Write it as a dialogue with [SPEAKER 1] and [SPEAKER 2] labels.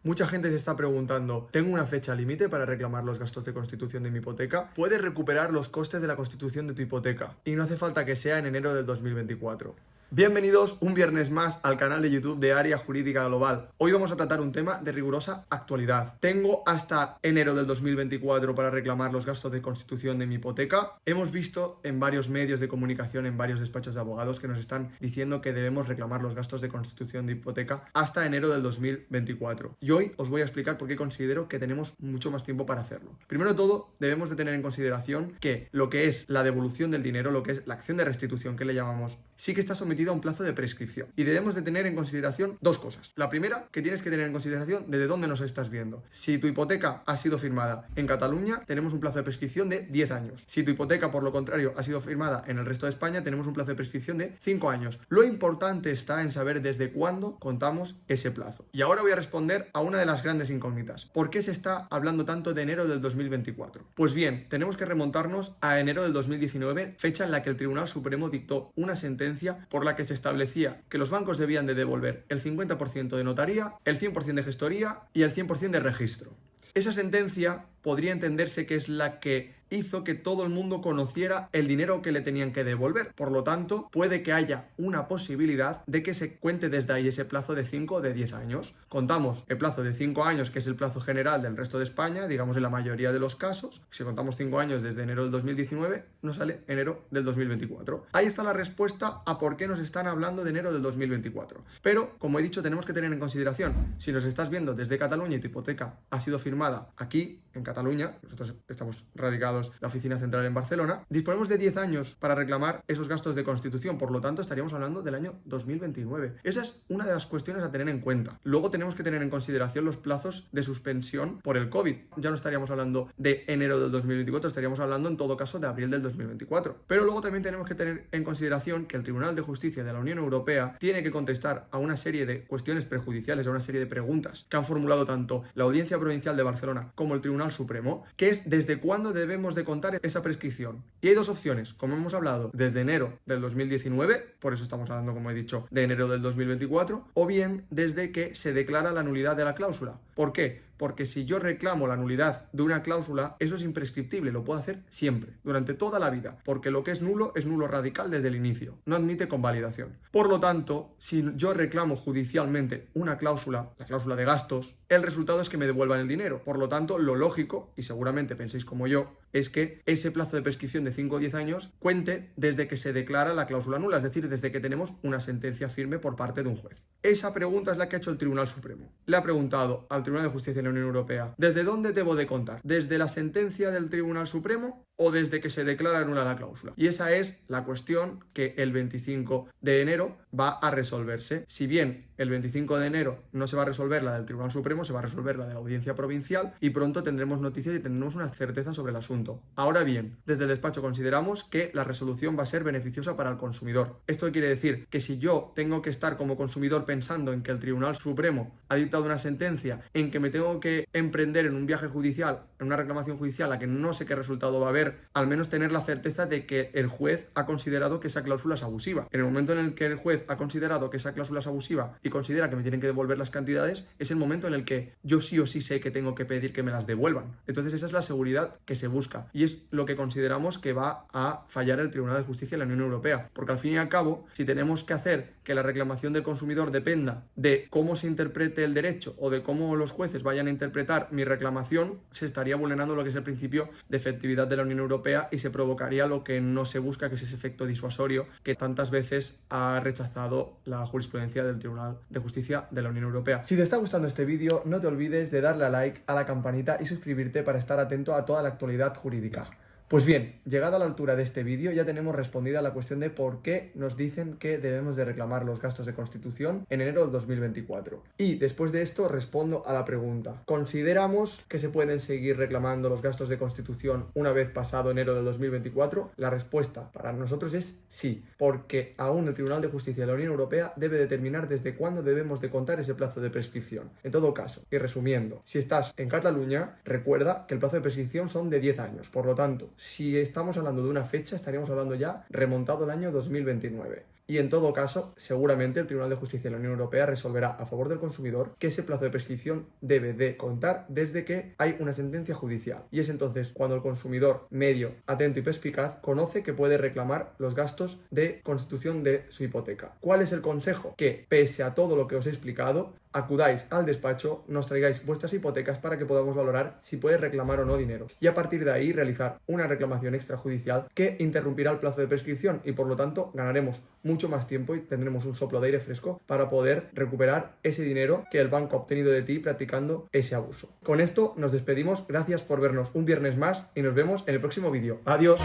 [SPEAKER 1] Mucha gente se está preguntando, ¿tengo una fecha límite para reclamar los gastos de constitución de mi hipoteca? Puedes recuperar los costes de la constitución de tu hipoteca y no hace falta que sea en enero del 2024. Bienvenidos un viernes más al canal de YouTube de Área Jurídica Global. Hoy vamos a tratar un tema de rigurosa actualidad. Tengo hasta enero del 2024 para reclamar los gastos de constitución de mi hipoteca. Hemos visto en varios medios de comunicación, en varios despachos de abogados, que nos están diciendo que debemos reclamar los gastos de constitución de hipoteca hasta enero del 2024. Y hoy os voy a explicar por qué considero que tenemos mucho más tiempo para hacerlo. Primero de todo, debemos de tener en consideración que lo que es la devolución del dinero, lo que es la acción de restitución que le llamamos, sí que está sometido a un plazo de prescripción. Y debemos de tener en consideración dos cosas. La primera, que tienes que tener en consideración desde dónde nos estás viendo. Si tu hipoteca ha sido firmada en Cataluña, tenemos un plazo de prescripción de 10 años. Si tu hipoteca, por lo contrario, ha sido firmada en el resto de España, tenemos un plazo de prescripción de 5 años. Lo importante está en saber desde cuándo contamos ese plazo. Y ahora voy a responder a una de las grandes incógnitas. ¿Por qué se está hablando tanto de enero del 2024? Pues bien, tenemos que remontarnos a enero del 2019, fecha en la que el Tribunal Supremo dictó una sentencia por la que se establecía que los bancos debían de devolver el 50% de notaría, el 100% de gestoría y el 100% de registro. Esa sentencia podría entenderse que es la que hizo que todo el mundo conociera el dinero que le tenían que devolver. Por lo tanto, puede que haya una posibilidad de que se cuente desde ahí ese plazo de 5 o de 10 años. Contamos el plazo de 5 años, que es el plazo general del resto de España, digamos en la mayoría de los casos. Si contamos 5 años desde enero del 2019, nos sale enero del 2024. Ahí está la respuesta a por qué nos están hablando de enero del 2024. Pero, como he dicho, tenemos que tener en consideración, si nos estás viendo desde Cataluña y tu hipoteca ha sido firmada aquí, en Cataluña, nosotros estamos radicados la oficina central en Barcelona, disponemos de 10 años para reclamar esos gastos de constitución, por lo tanto estaríamos hablando del año 2029. Esa es una de las cuestiones a tener en cuenta. Luego tenemos que tener en consideración los plazos de suspensión por el COVID. Ya no estaríamos hablando de enero del 2024, estaríamos hablando en todo caso de abril del 2024. Pero luego también tenemos que tener en consideración que el Tribunal de Justicia de la Unión Europea tiene que contestar a una serie de cuestiones prejudiciales, a una serie de preguntas que han formulado tanto la Audiencia Provincial de Barcelona como el Tribunal Supremo, que es desde cuándo debemos de contar esa prescripción. Y hay dos opciones, como hemos hablado, desde enero del 2019, por eso estamos hablando, como he dicho, de enero del 2024, o bien desde que se declara la nulidad de la cláusula. ¿Por qué? Porque si yo reclamo la nulidad de una cláusula, eso es imprescriptible, lo puedo hacer siempre, durante toda la vida, porque lo que es nulo radical desde el inicio, no admite convalidación. Por lo tanto, si yo reclamo judicialmente una cláusula, la cláusula de gastos, el resultado es que me devuelvan el dinero. Por lo tanto, lo lógico, y seguramente penséis como yo, es que ese plazo de prescripción de 5 o 10 años cuente desde que se declara la cláusula nula, es decir, desde que tenemos una sentencia firme por parte de un juez. Esa pregunta es la que ha hecho el Tribunal Supremo. Le ha preguntado al Tribunal de Justicia de la Unión Europea, ¿desde dónde debo de contar? ¿Desde la sentencia del Tribunal Supremo o desde que se declara nula la cláusula? Y esa es la cuestión que el 25 de enero va a resolverse. Si bien el 25 de enero no se va a resolver la del Tribunal Supremo, se va a resolver la de la Audiencia Provincial y pronto tendremos noticias y tendremos una certeza sobre el asunto. Ahora bien, desde el despacho consideramos que la resolución va a ser beneficiosa para el consumidor. Esto quiere decir que si yo tengo que estar como consumidor pensando en que el Tribunal Supremo ha dictado una sentencia en que me tengo que emprender en un viaje judicial, en una reclamación judicial a que no sé qué resultado va a haber, al menos tener la certeza de que el juez ha considerado que esa cláusula es abusiva. En el momento en el que el juez ha considerado que esa cláusula es abusiva y considera que me tienen que devolver las cantidades, es el momento en el que yo sí o sí sé que tengo que pedir que me las devuelvan. Entonces esa es la seguridad que se busca y es lo que consideramos que va a fallar el Tribunal de Justicia de la Unión Europea, porque al fin y al cabo, si tenemos que hacer que la reclamación del consumidor dependa de cómo se interprete el derecho o de cómo los jueces vayan a interpretar mi reclamación, se estaría vulnerando lo que es el principio de efectividad de la Unión Europea y se provocaría lo que no se busca, que es ese efecto disuasorio que tantas veces ha rechazado la jurisprudencia del Tribunal de Justicia de la Unión Europea. Si te está gustando este vídeo, no te olvides de darle a like, a la campanita y suscribirte para estar atento a toda la actualidad jurídica. Pues bien, llegado a la altura de este vídeo ya tenemos respondida la cuestión de por qué nos dicen que debemos de reclamar los gastos de constitución en enero del 2024. Y después de esto respondo a la pregunta. ¿Consideramos que se pueden seguir reclamando los gastos de constitución una vez pasado enero del 2024? La respuesta para nosotros es sí, porque aún el Tribunal de Justicia de la Unión Europea debe determinar desde cuándo debemos de contar ese plazo de prescripción. En todo caso, y resumiendo, si estás en Cataluña, recuerda que el plazo de prescripción son de 10 años, por lo tanto, si estamos hablando de una fecha, estaríamos hablando ya remontado al año 2029. y en todo caso, seguramente el Tribunal de Justicia de la Unión Europea resolverá a favor del consumidor que ese plazo de prescripción debe de contar desde que hay una sentencia judicial. Y es entonces cuando el consumidor medio, atento y perspicaz conoce que puede reclamar los gastos de constitución de su hipoteca. ¿Cuál es el consejo? Que pese a todo lo que os he explicado, acudáis al despacho, nos traigáis vuestras hipotecas para que podamos valorar si puedes reclamar o no dinero. Y a partir de ahí realizar una reclamación extrajudicial que interrumpirá el plazo de prescripción y por lo tanto ganaremos mucho más tiempo y tendremos un soplo de aire fresco para poder recuperar ese dinero que el banco ha obtenido de ti practicando ese abuso. Con esto nos despedimos, gracias por vernos un viernes más y nos vemos en el próximo vídeo. ¡Adiós!